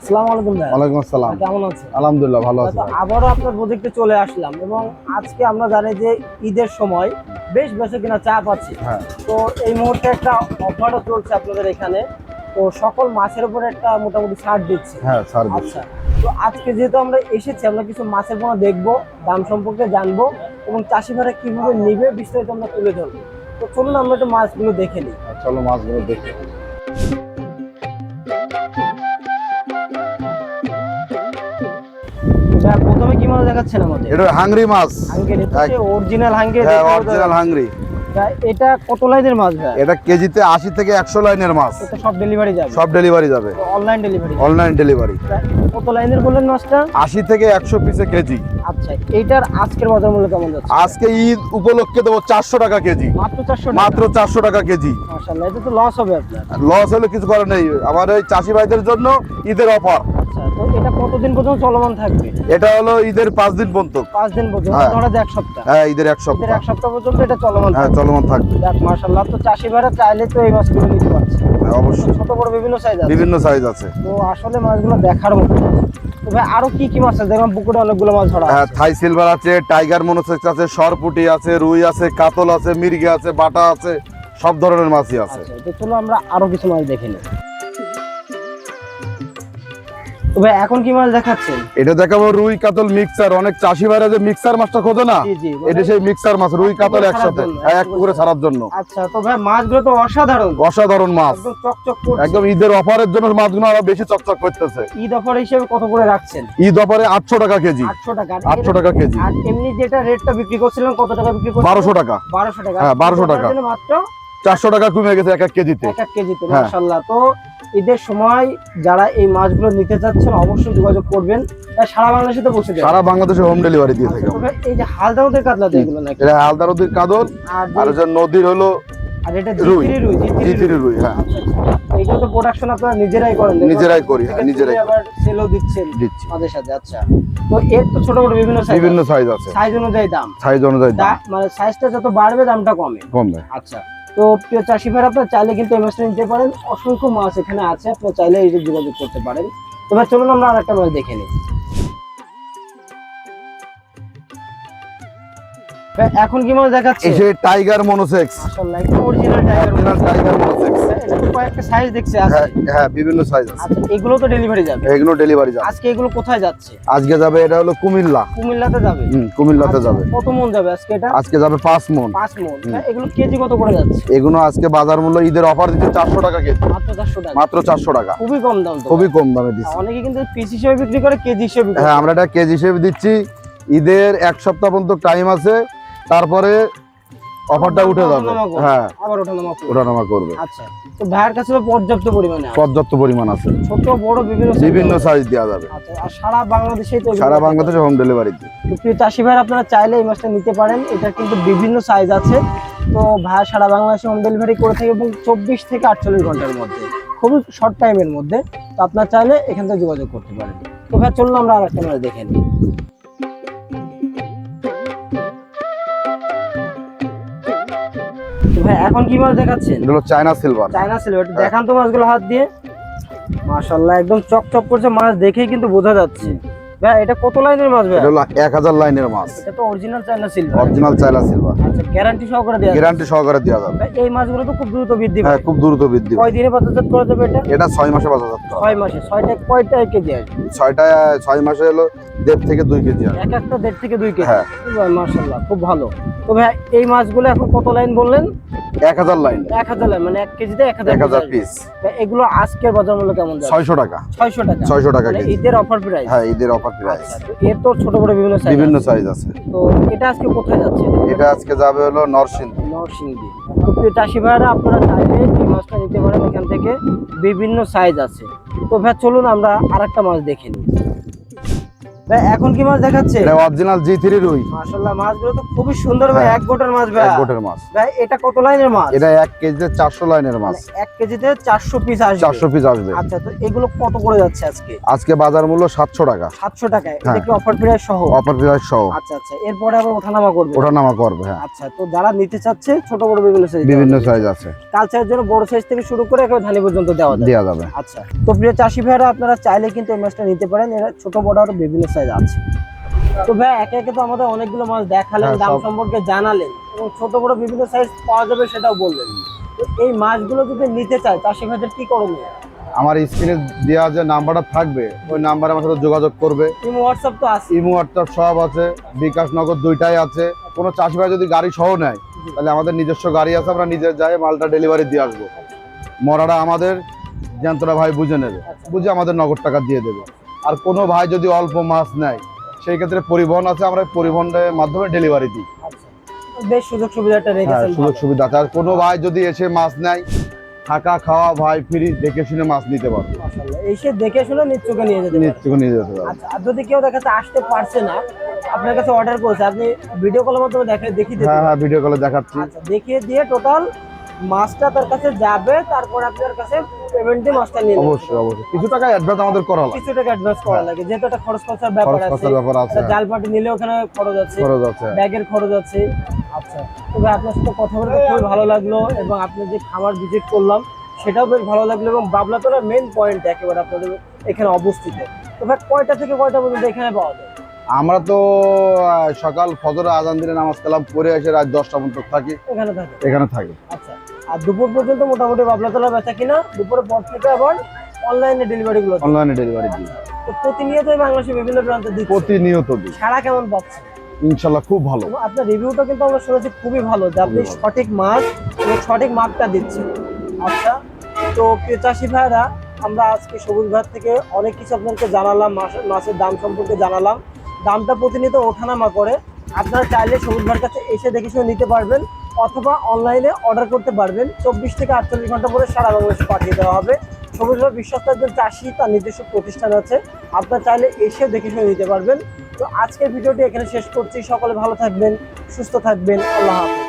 আসসালামু আলাইকুম ভাই। ওয়ালাইকুম আসসালাম। কেমন আছেন? আলহামদুলিল্লাহ ভালো আছি। আবারও আপনার প্রজেক্টে চলে আসলাম এবং আজকে আমরা জানি যে ঈদের সময় বেশ বেচাকেনা চাপ আছে। হ্যাঁ। তো এই মুহূর্তে একটা অফারও চলছে আপনাদের এখানে। তো সকল মাছের উপর একটা মোটামুটি ছাড় দিচ্ছে। হ্যাঁ, ছাড় দিচ্ছি। আচ্ছা, তো আজকে যেহেতু আমরা এসেছি, আমরা কিছু মাছের পোনা দেখবো, দাম সম্পর্কে জানবো এবং চাষি ভাইরা কিভাবে নিবে বিস্তারিত আমরা তুলে ধরবো। তো চলুন আমরা একটু মাছগুলো দেখে নিই। চলো মাছগুলো দেখি। প্রথমে কি মাছ দেখাচ্ছেন আমাদের? এটা হাংরি মাছ। Hungary, original Hungary. হ্যাঁ, অরিজিনাল হাংরি। এটা কত লাইনের মাছ ভাই? এটা কেজিতে 80 থেকে 100 লাইনের মাছ। এটা সব ডেলিভারি যাবে? সব ডেলিভারি যাবে। Online delivery? Online delivery. কত লাইনের বললেন মাছটা? 80 থেকে 100 পিসে কেজি। আচ্ছা, এইটার আজকের বাজার মূল্য কেমন যাচ্ছে? আজকে ঈদ উপলক্ষে দেবো 400 টাকা কেজি। মাত্র 400 টাকা? মাত্র 400 টাকা কেজি। মাশাআল্লাহ, এটা তো লস হবে আপনার। লস হলে কিছু করার নেই, আমার এই চাষি ভাইদের জন্য ঈদের অফার। আচ্ছা, তো এটা কতদিন পর্যন্ত চলমান থাকবে? এটা হলো ঈদের 5 দিন পর্যন্ত। 5 দিন পর্যন্ত? হ্যাঁ। ধরা যায় 1 সপ্তাহ? হ্যাঁ, ঈদের 1 ঈদের সপ্তাহ। 1 সপ্তাহ পর্যন্ত এটা চলমান হ্যাঁ, থাকবে? চলমান থাকবে। যাক, মাশাআল্লাহ। তো চাষি ভাইরা চাইলে তো এই মাছগুলো নিতে পারছে। হ্যাঁ, অবশ্যই। ছোট বড় বিভিন্ন সাইজ আছে? বিভিন্ন সাইজ আছে। তো আসলে মাছগুলো দেখার মতো। তো ভাই আরো কি কি মাছ আছে? দেখলাম পুকুরে অনেকগুলো মাছ ধরা হ্যাঁ, আছে। থাই সিলভার আছে, টাইগার মনোসেক্স আছে, সরপুটি আছে, রুই আছে, কাতল আছে, মির্গে আছে, বাটা আছে, সব ধরনের মাছই আছে। আচ্ছা, তো চলো আমরা আরো কিছু মাছ দেখে নিই। তো ভাই এখন কি মাছ দেখাচ্ছেন? এটা দেখাবো রুই কাতল মিক্সার। অনেক চাষি ভাইরা যে মিক্সার মাছটা খোঁজে না, জি জি, এটা সেই মিক্সার মাছ, রুই কাতল একসাথে। হ্যাঁ, এক পুকুরে ছাড়ার জন্য। আচ্ছা, তো ভাই মাছগুলো তো অসাধারণ, অসাধারণ মাছ। একদম চকচক করছে। একদম ঈদের অফারের জন্য মাছগুলো আরো বেশি চকচক করতেছে। ঈদ অফার হিসেবে কত করে রাখছেন? ঈদ অফারে 800 টাকা কেজি। 800 টাকা? 800 টাকা কেজি। আর এমনি যেটা রেটটা বিক্রি করছিলেন কত টাকা বিক্রি করছিলেন? 1200 টাকা। 1200 টাকা? হ্যাঁ, 1200 টাকা। মাত্র 400 টাকা কমে গেছে এক এক কেজিতে। এক এক কেজিতে? হ্যাঁ। মাশাআল্লাহ। তো ঈদের সময় যারা এই মাছগুলো নিতে চাচ্ছেন অবশ্যই যোগাযোগ করবেন। সারা বাংলাদেশে তো বসে যায়? সারা বাংলাদেশে হোম ডেলিভারি দিয়ে থাকি। আচ্ছা, তো ভাই এই যে হালদা নদীর কাতলা তো এগুলো নাকি? এটা হালদা নদীর কাতল। আর যে নদীর হলো আর এটা রুই। জিতিরি রুই। রুই। হ্যাঁ, আচ্ছা, আচ্ছা। এইগুলো তো প্রোডাকশন আপনারা নিজেরাই করেন? নিজেরাই করি। হ্যাঁ, নিজেরাই আবার সেলও দিচ্ছেন দিচ্ছি মাঝে সাথে? আচ্ছা, তো এর তো ছোট বড় বিভিন্ন সাইজ? বিভিন্ন সাইজ আছে। সাইজ অনুযায়ী দাম? সাইজ অনুযায়ী দাম মানে সাইজটা যত বাড়বে দামটা কমবে। আচ্ছা, তো প্রিয় চাষি ভাই, আপনারা চাইলে কিন্তু এই মাছটা নিতে পারেন। অসংখ্য মাছ এখানে আছে, আপনারা চাইলে এই যে যোগাযোগ করতে পারেন। তো ভাই চলুন আমরা আরেকটা মাছ দেখে নিই। ভাই এখন কি মাছ দেখাচ্ছে? এই যে টাইগার মনোসেক্স। মাশাআল্লাহ, একদম অরিজিনাল টাইগার মনোসেক্স। এটা তো কয়েকটা সাইজ দেখছি আছে। হ্যাঁ, হ্যাঁ, বিভিন্ন সাইজ আছে। আচ্ছা, এগুলো তো ডেলিভারি যাবে? এগুলো ডেলিভারি যাবে। আজকে এগুলো কোথায় যাচ্ছে? আজকে যাবে, এটা হলো কুমিল্লা। কুমিল্লাতে যাবে? কুমিল্লাতে যাবে। কত মন যাবে আজকে এটা? আজকে যাবে 5 মণ। 5 মন। এগুলো কেজি কত করে যাচ্ছে? এগুলো আজকে বাজার মূল্য ঈদের অফার দিচ্ছে 400 টাকা কেজি। মাত্র 400 টাকা? মাত্র 400 টাকা। খুবই কম দাম তো। খুবই কম দামে দিচ্ছি। অনেকে কিন্তু পিস হিসেবে বিক্রি করে, কেজি হিসেবে বিক্রি করে। হ্যাঁ, আমরা এটা কেজি হিসেবে দিচ্ছি। ঈদের 1 সপ্তাহ পর্যন্ত টাইম আছে, তারপরে অফারটা উঠে যাবে। হ্যাঁ, আবার ওঠানামা করবে। আচ্ছা, তো ভাইয়ের কাছে পর্যাপ্ত পরিমাণে আছে? পর্যাপ্ত পরিমাণ আছে। ছোট বড় বিভিন্ন সাইজ দেওয়া যাবে। আচ্ছা, আর সারা বাংলাদেশেই তো? সারা বাংলাদেশে হোম ডেলিভারি দিই। তো প্রিয় চাষি ভাই, আপনারা চাইলে এই মাছটা নিতে পারেন। এটা কিন্তু বিভিন্ন সাইজ আছে। তো ভাই সারা বাংলাদেশে হোম ডেলিভারি করে থাকে এবং 24 থেকে 48 ঘন্টার মধ্যে, খুবই শর্ট টাইমের মধ্যে। তো আপনারা চাইলে এখান থেকে যোগাযোগ করতে পারেন। তো ভাই চলুন আমরা আরেকটা মাছ দেখে নিই। ভাই এখন কি মাছ দেখাচ্ছেন? এগুলো চায়না সিলভার। China silver? দেখান তো মাছগুলো হাত দিয়ে। মাশাআল্লাহ, একদম চকচক করছে। মাছ দেখেই কিন্তু বোঝা যাচ্ছে। ভাই এটা কত লাইনের মাছ ভাই? এটা হলো 1000 লাইনের মাছ। এটা তো original China silver? Original China silver. আচ্ছা, গ্যারান্টি সহকারে দেয়া? গ্যারান্টি সহকারে দেওয়া যাবে। ভাই এই মাছগুলো তো খুব দ্রুত বৃদ্ধি পায়? হ্যাঁ, খুব দ্রুত বৃদ্ধি পায়। কয় দিনে বাজারজাত করা যাবে এটা? এটা 6 মাসে বাজারজাত করা। 6 মাসে? 6টা কয়টা কেজি আসবে? 6 মাসে হলো 1.5 থেকে 2 কেজি আসবে। এক একটা 1.5 থেকে 2 কেজি? হ্যাঁ। মাশাআল্লাহ, খুব ভালো। তো ভাই এই মাছগুলো এখন কত লাইন বললেন? 1000 লাইন। 1000 লাইন, মানে 1 কেজিতে 1000 পিস। এগুলো আজকের বাজার মূল্য কেমন যাবে? 600 টাকা। 600 টাকা? 600 টাকা মানে কেজি। ঈদের অফার প্রাইস? হ্যাঁ, ঈদের অফার প্রাইস। তো এর তো ছোট বড় বিভিন্ন সাইজ? বিভিন্ন সাইজ আছে। তো এটা আজকে কোথায় যাচ্ছে? এটা আজকে যাবে হলো নরসিংদী। নরসিংদী। তো প্রিয় চাষি ভাইরা, আপনারা চাইলে এই মাছটা নিতে পারেন, এখান থেকে বিভিন্ন সাইজ আছে। তো ভাই চলুন আমরা আরেকটা মাছ দেখে নিই। ভাই এখন কি মাছ দেখাচ্ছে? এটা অরিজিনাল G3 রুই। মাশাআল্লাহ, মাছগুলো তো খুবই সুন্দর ভাই, হ্যাঁ। এক গোটার মাছ ভাই। এক গোটের মাছ। ভাই এটা কত লাইনের মাছ? এটা 1 কেজিতে 400 লাইনের মাছ। 1 কেজিতে 400 পিস আসবে। 400 পিস আসবে। আচ্ছা, তো এগুলো কত করে যাচ্ছে আজকে? আজকে বাজার মূল্য 700 টাকা। 700 টাকায়। এটা হ্যাঁ। কি অফার প্রাইস সহ? অফার প্রাইস সহ। আচ্ছা আচ্ছা, এরপরে আবার ওঠানামা করবে? ওঠানামা করবে, হ্যাঁ। আচ্ছা, তো যারা নিতে চাচ্ছে ছোট বড় বিভিন্ন সাইজ, বিভিন্ন সাইজ আছে। কালচারের জন্য বড় সাইজ থেকে শুরু করে একেবারে ধানি পর্যন্ত দেওয়া যাবে। আচ্ছা, তো প্রিয় চাষি ভাইরা আপনারা চাইলে কিন্তু এই মাছটা নিতে পারেন, এরা ছোট বড় আরো বিভিন্ন সাইজ আছে। তো ভাই একে একে তো আমাদের অনেকগুলো মাছ দেখালেন, হ্যাঁ, দাম সব। সম্পর্কে জানালেন এবং ছোট বড় বিভিন্ন সাইজ পাওয়া যাবে সেটাও বললেন। তো এই মাছগুলো যদি নিতে চায় চাষি ভাইদের কি করণীয়? আমার স্ক্রিনে দেওয়া যে নাম্বারটা থাকবে ওই নাম্বারে আমার সাথে যোগাযোগ করবে। ইমো হোয়াটসঅ্যাপ তো আছে? ইমো হোয়াটসঅ্যাপ সব আছে, বিকাশ নগদ দুইটাই আছে। কোনো চাষি ভাই যদি গাড়ি সহ নেয় তাহলে আমাদের নিজস্ব গাড়ি আছে, আমরা নিজে যাই মালটা ডেলিভারি দিয়ে আসবো। মরাটা আমাদের যন্ত্রটা ভাই বুঝে নেবে, বুঝে আমাদের নগদ টাকা দিয়ে দেবে। আর কোনো ভাই যদি অল্প মাছ নেয় সেই ক্ষেত্রে পরিবহন আছে, আমরা পরিবহনের মাধ্যমে ডেলিভারি দিই। আচ্ছা, বেশ সুযোগ সুবিধাটা হ্যাঁ, রেখেছেন। সুযোগ সুবিধা আছে। আর কোনো ভাই যদি এসে মাছ নেয় থাকা খাওয়া ভাই ফ্রি, দেখে শুনে মাছ নিতে পারবে। মাশাআল্লাহ, এসে দেখে শুনে নিশ্চয়ই নিয়ে যেতে পারবে। নিশ্চয় নিয়ে যেতে পারবে। আচ্ছা, আর যদি কেউ দেখাতে আসতে পারছে না, আপনার কাছে অর্ডার করছে, আপনি ভিডিও কলের মাধ্যমে দেখিয়ে দিতে হ্যাঁ পারবেন? হ্যাঁ, ভিডিও কলে দেখাচ্ছি। আচ্ছা, দেখিয়ে দিয়ে টোটাল মাছটা তার কাছে যাবে, তারপর আপনার কাছে পেমেন্ট দিয়ে মাছটা নিয়ে নেবেন। অবশ্যই অবশ্যই কিছু টাকা অ্যাডভান্স আমাদের করা লাগে। কিছু টাকা অ্যাডভান্স করা লাগে, যেহেতু একটা খরচ খরচার ব্যাপার খরচ আছে। খরচার ব্যাপার আছে। একটা জাল পাটি নিলে ওখানে খরচ আছে, খরচ আছে। ব্যাগের খরচ আছে। আচ্ছা, তবে আপনার সাথে কথা বলতে খুবই ভালো লাগলো এবং আপনি যে খামার ভিজিট করলাম সেটাও বেশ ভালো লাগলো, এবং বাবলাতলার মেইন পয়েন্ট একেবারে আপনাদের এখানে অবস্থিত। তো ভাই কয়টা থেকে কয়টা পর্যন্ত এখানে পাওয়া যায়? আমরা তো সকাল ফজর আজান দিনে নামাজ কালাম পড়ে এসে রাত 10টা পর্যন্ত থাকি এখানে থাকি। আচ্ছা, আর দুপুর পর্যন্ত মোটামুটি বাবলাতলা বেচা কিনা, দুপুরের পর থেকে আবার অনলাইনে ডেলিভারি গুলো? অনলাইনে ডেলিভারি দিই। তো প্রতিনিয়তই বাংলাদেশের বিভিন্ন প্রান্তে দিচ্ছি, প্রতিনিয়ত দিই। সারা কেমন পাচ্ছেন? ইনশাল্লাহ খুব ভালো। এবং আপনার রিভিউটা কিন্তু আমরা শুনেছি খুবই ভালো, যে আপনি খুবই ভালো। সঠিক মাছ এবং সঠিক মাপটা দিচ্ছেন। আচ্ছা, তো প্রিয় চাষি ভাইরা, আমরা আজকে সবুজ ভাই থেকে অনেক কিছু আপনাদেরকে জানালাম, মাছের দাম সম্পর্কে জানালাম। দামটা প্রতিনিয়ত ওঠানামা করে, আপনারা চাইলে সবুজ ভাইয়ের কাছে এসে দেখে শুনে নিতে পারবেন, অথবা অনলাইনে অর্ডার করতে পারবেন। 24 থেকে 48 ঘন্টা পরে সারা বাংলাদেশে পাঠিয়ে দেওয়া হবে। সবুজ ভাই বিশ্বস্ত একজন চাষি, তার নিজস্ব প্রতিষ্ঠান আছে, আপনারা চাইলে এসে দেখে শুনে নিতে পারবেন। তো আজকের ভিডিওটি এখানে শেষ করছি। সকলে ভালো থাকবেন, সুস্থ থাকবেন, আল্লাহ হাফেজ।